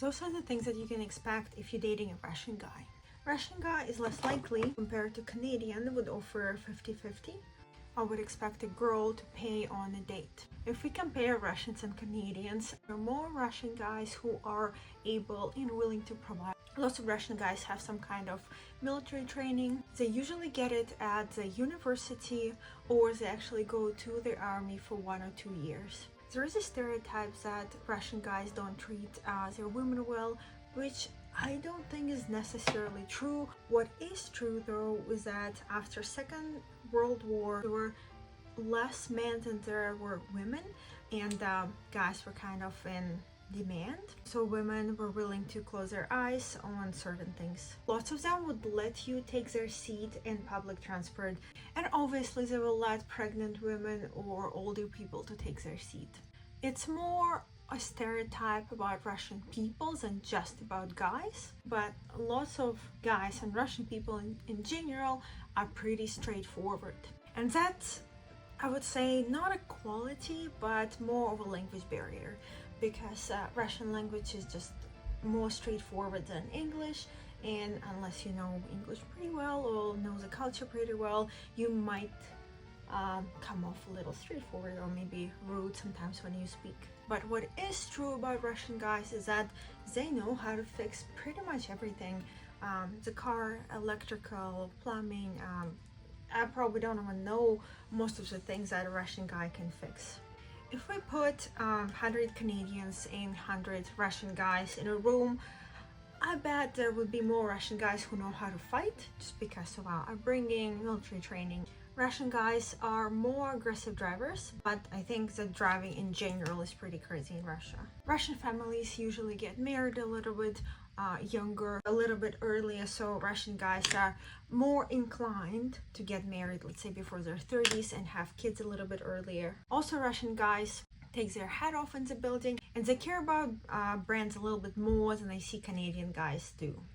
Those are the things that you can expect if you're dating a Russian guy. Russian guy is less likely compared to Canadian would offer 50-50. I would expect a girl to pay on a date. If we compare Russians and Canadians, there are more Russian guys who are able and willing to provide. Lots of Russian guys have some kind of military training. They usually get it at the university, or they actually go to the army for 1 or 2 years. There is a stereotype that Russian guys don't treat their women well, which I don't think is necessarily true. What is true though is that after Second World War, there were less men than there were women, and guys were kind of in demand. So women were willing to close their eyes on certain things. Lots of them would let you take their seat in public transport, and obviously they will let pregnant women or older people to take their seat. It's more a stereotype about Russian people than just about guys, but lots of guys and Russian people in general are pretty straightforward. And that's, I would say, not a quality, but more of a language barrier, because Russian language is just more straightforward than English, and unless you know English pretty well or know the culture pretty well, you might come off a little straightforward or maybe rude sometimes when you speak. But what is true about Russian guys is that they know how to fix pretty much everything. The car, electrical, plumbing. I probably don't even know most of the things that a Russian guy can fix. If we put 100 Canadians and 100 Russian guys in a room, I bet there would be more Russian guys who know how to fight, just because of our upbringing, military training. Russian guys are more aggressive drivers, but I think that driving in general is pretty crazy in Russia. Russian families usually get married a little bit younger, a little bit earlier, so Russian guys are more inclined to get married, let's say before their 30s, and have kids a little bit earlier. Also, Russian guys take their hat off in the building, and they care about brands a little bit more than I see Canadian guys do.